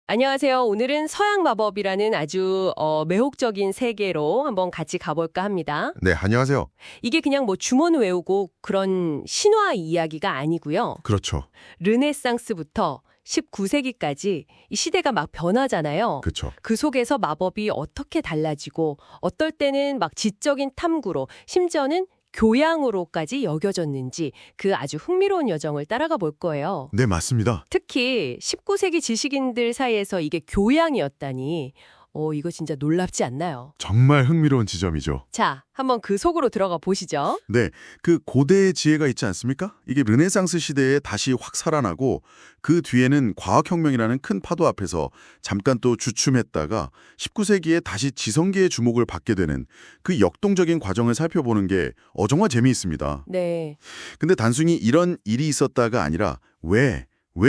안녕하세요. 오늘은 서양 마법이라는 아주 매혹적인 세계로 한번 같이 가볼까 합니다. 네, 안녕하세요. 이게 그냥 뭐 주문 외우고 그런 신화 이야기가 아니고요. 그렇죠. 르네상스부터 19세기까지 이 시대가 막 변하잖아요. 그렇죠. 그 속에서 마법이 어떻게 달라지고 어떨 때는 막 지적인 탐구로 심지어는 교양으로까지 여겨졌는지 그 아주 흥미로운 여정을 따라가 볼 거예요. 네, 맞습니다. 특히 19세기 지식인들 사이에서 이게 교양이었다니, 이거 진짜 놀랍지 않나요? 정말 흥미로운 지점이죠. 자, 한번 그 속으로 들어가 보시죠. 네, 그 고대의 지혜가 있지 않습니까? 이게 르네상스 시대에 다시 확 살아나고 그 뒤에는 과학혁명이라는 큰 파도 앞에서 잠깐 또 주춤했다가 19세기에 다시 지성계의 주목을 받게 되는 그 역동적인 과정을 살펴보는 게 정말 재미있습니다. 네, 근데 단순히 이런 일이 있었다가 아니라 왜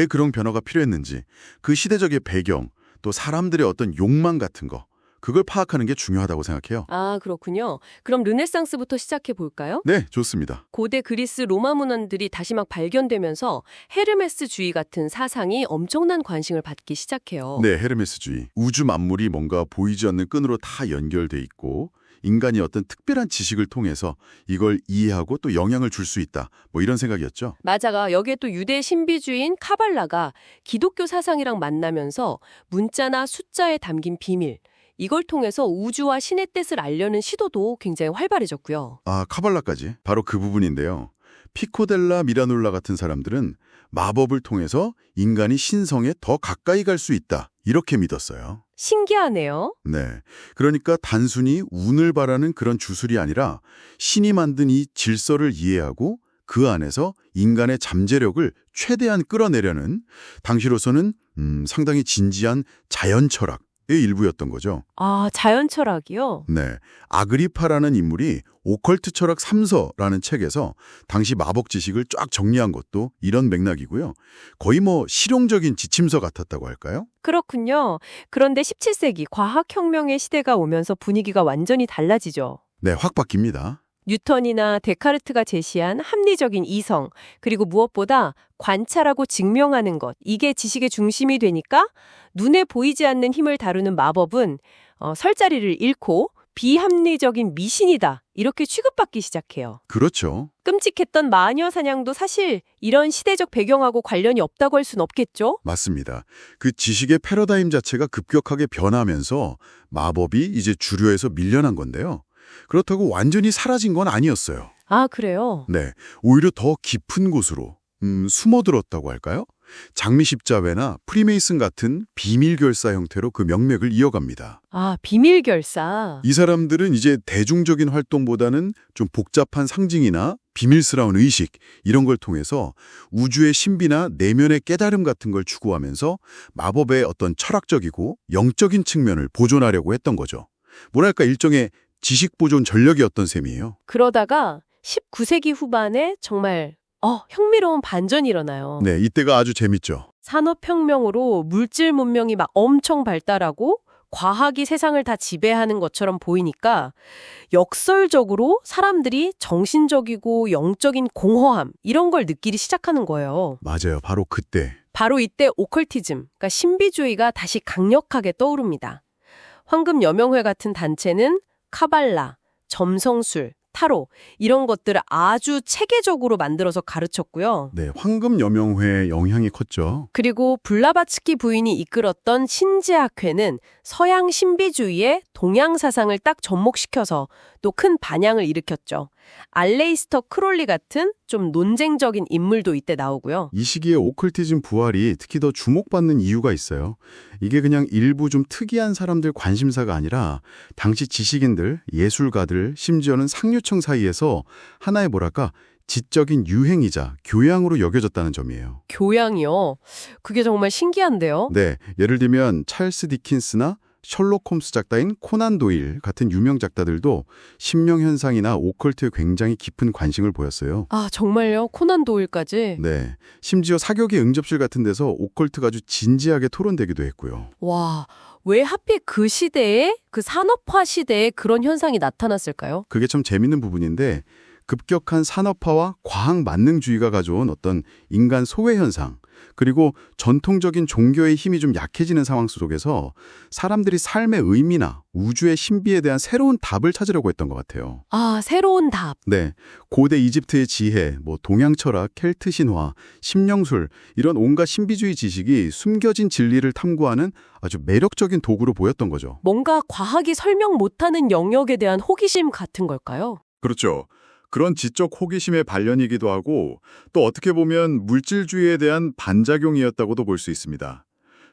그런 변화가 필요했는지 그 시대적인 배경, 또 사람들의 어떤 욕망 같은 거 그걸 파악하는 게 중요하다고 생각해요. 아, 그렇군요. 그럼 르네상스부터 시작해 볼까요? 네, 좋습니다. 고대 그리스 로마 문헌들이 다시 막 발견되면서 헤르메스주의 같은 사상이 엄청난 관심을 받기 시작해요. 네, 헤르메스주의. 우주 만물이 뭔가 보이지 않는 끈으로 다 연결돼 있고 인간이 어떤 특별한 지식을 통해서 이걸 이해하고 또 영향을 줄 수 있다. 뭐 이런 생각이었죠. 맞아가 여기에 또 유대 신비주의인 카발라가 기독교 사상이랑 만나면서 문자나 숫자에 담긴 비밀, 이걸 통해서 우주와 신의 뜻을 알려는 시도도 굉장히 활발해졌고요. 아, 카발라까지. 바로 그 부분인데요. 피코델라 미라놀라 같은 사람들은 마법을 통해서 인간이 신성에 더 가까이 갈 수 있다. 이렇게 믿었어요. 신기하네요. 네. 그러니까 단순히 운을 바라는 그런 주술이 아니라 신이 만든 이 질서를 이해하고 그 안에서 인간의 잠재력을 최대한 끌어내려는 당시로서는 상당히 진지한 자연 철학의 일부였던 거죠. 아, 자연 철학이요? 네. 아그리파라는 인물이 오컬트 철학 3서라는 책에서 당시 마법 지식을 쫙 정리한 것도 이런 맥락이고요. 거의 뭐 실용적인 지침서 같았다고 할까요? 그렇군요. 그런데 17세기 과학혁명의 시대가 오면서 분위기가 완전히 달라지죠. 네, 확 바뀝니다. 뉴턴이나 데카르트가 제시한 합리적인 이성, 그리고 무엇보다 관찰하고 증명하는 것, 이게 지식의 중심이 되니까 눈에 보이지 않는 힘을 다루는 마법은 설 자리를 잃고 비합리적인 미신이다, 이렇게 취급받기 시작해요. 그렇죠. 끔찍했던 마녀 사냥도 사실 이런 시대적 배경하고 관련이 없다고 할 순 없겠죠? 맞습니다. 그 지식의 패러다임 자체가 급격하게 변하면서 마법이 이제 주류에서 밀려난 건데요. 그렇다고 완전히 사라진 건 아니었어요. 아, 그래요? 네, 오히려 더 깊은 곳으로 숨어들었다고 할까요? 장미십자회나 프리메이슨 같은 비밀결사 형태로 그 명맥을 이어갑니다. 아, 비밀결사. 이 사람들은 이제 대중적인 활동보다는 좀 복잡한 상징이나 비밀스러운 의식 이런 걸 통해서 우주의 신비나 내면의 깨달음 같은 걸 추구하면서 마법의 어떤 철학적이고 영적인 측면을 보존하려고 했던 거죠. 뭐랄까 일종의 지식 보존 전력이었던 셈이에요. 그러다가 19세기 후반에 정말 흥미로운 반전이 일어나요. 네, 이때가 아주 재밌죠. 산업혁명으로 물질 문명이 막 엄청 발달하고 과학이 세상을 다 지배하는 것처럼 보이니까 역설적으로 사람들이 정신적이고 영적인 공허함 이런 걸 느끼기 시작하는 거예요. 맞아요. 바로 그때. 바로 이때 오컬티즘, 그러니까 신비주의가 다시 강력하게 떠오릅니다. 황금 여명회 같은 단체는 카발라, 점성술, 타로 이런 것들을 아주 체계적으로 만들어서 가르쳤고요. 네, 황금 여명회의 영향이 컸죠. 그리고 블라바츠키 부인이 이끌었던 신지학회는 서양 신비주의의 동양 사상을 딱 접목시켜서 또 큰 반향을 일으켰죠. 알레이스터 크롤리 같은 좀 논쟁적인 인물도 이때 나오고요. 이 시기에 오컬티즘 부활이 특히 더 주목받는 이유가 있어요. 이게 그냥 일부 좀 특이한 사람들 관심사가 아니라 당시 지식인들, 예술가들, 심지어는 상류층 사이에서 하나의 뭐랄까 지적인 유행이자 교양으로 여겨졌다는 점이에요. 교양이요? 그게 정말 신기한데요? 네, 예를 들면 찰스 디킨스나 셜록 홈스 작가인 코난 도일 같은 유명 작가들도 심령현상이나 오컬트에 굉장히 깊은 관심을 보였어요. 아, 정말요? 코난 도일까지? 네, 심지어 사교계 응접실 같은 데서 오컬트가 아주 진지하게 토론되기도 했고요. 와, 왜 하필 그 시대에, 그 산업화 시대에 그런 현상이 나타났을까요? 그게 참 재밌는 부분인데 급격한 산업화와 과학 만능주의가 가져온 어떤 인간 소외 현상, 그리고 전통적인 종교의 힘이 좀 약해지는 상황 속에서 사람들이 삶의 의미나 우주의 신비에 대한 새로운 답을 찾으려고 했던 것 같아요. 아, 새로운 답. 네, 고대 이집트의 지혜, 동양 철학, 켈트 신화, 심령술 이런 온갖 신비주의 지식이 숨겨진 진리를 탐구하는 아주 매력적인 도구로 보였던 거죠. 뭔가 과학이 설명 못하는 영역에 대한 호기심 같은 걸까요? 그렇죠. 그런 지적 호기심의 발현이기도 하고 또 어떻게 보면 물질주의에 대한 반작용이었다고도 볼 수 있습니다.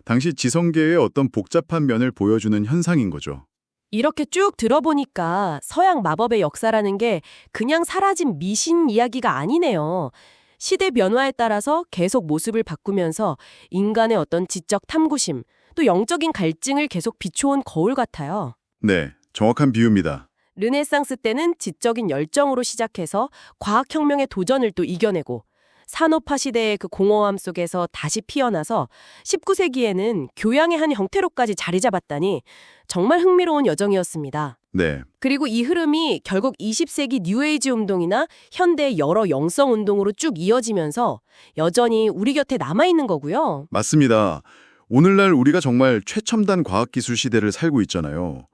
당시 지성계의 어떤 복잡한 면을 보여주는 현상인 거죠. 이렇게 쭉 들어보니까 서양 마법의 역사라는 게 그냥 사라진 미신 이야기가 아니네요. 시대 변화에 따라서 계속 모습을 바꾸면서 인간의 어떤 지적 탐구심, 또 영적인 갈증을 계속 비춰온 거울 같아요. 네, 정확한 비유입니다. 르네상스 때는 지적인 열정으로 시작해서 과학혁명의 도전을 또 이겨내고 산업화 시대의 그 공허함 속에서 다시 피어나서 19세기에는 교양의 한 형태로까지 자리 잡았다니 정말 흥미로운 여정이었습니다. 네, 그리고 이 흐름이 결국 20세기 뉴에이지 운동이나 현대 여러 영성 운동으로 쭉 이어지면서 여전히 우리 곁에 남아있는 거고요. 맞습니다. 오늘날 우리가 정말 최첨단 과학기술 시대를 살고 있잖아요.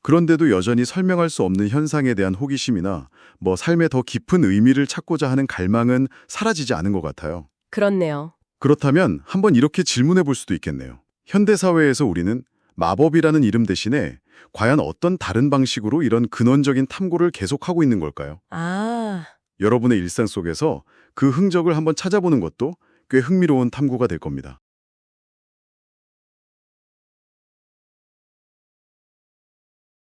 그런데도 여전히 설명할 수 없는 현상에 대한 호기심이나 삶의 더 깊은 의미를 찾고자 하는 갈망은 사라지지 않은 것 같아요. 그렇네요. 그렇다면 한번 이렇게 질문해 볼 수도 있겠네요. 현대사회에서 우리는 마법이라는 이름 대신에 과연 어떤 다른 방식으로 이런 근원적인 탐구를 계속하고 있는 걸까요? 아, 여러분의 일상 속에서 그 흔적을 한번 찾아보는 것도 꽤 흥미로운 탐구가 될 겁니다.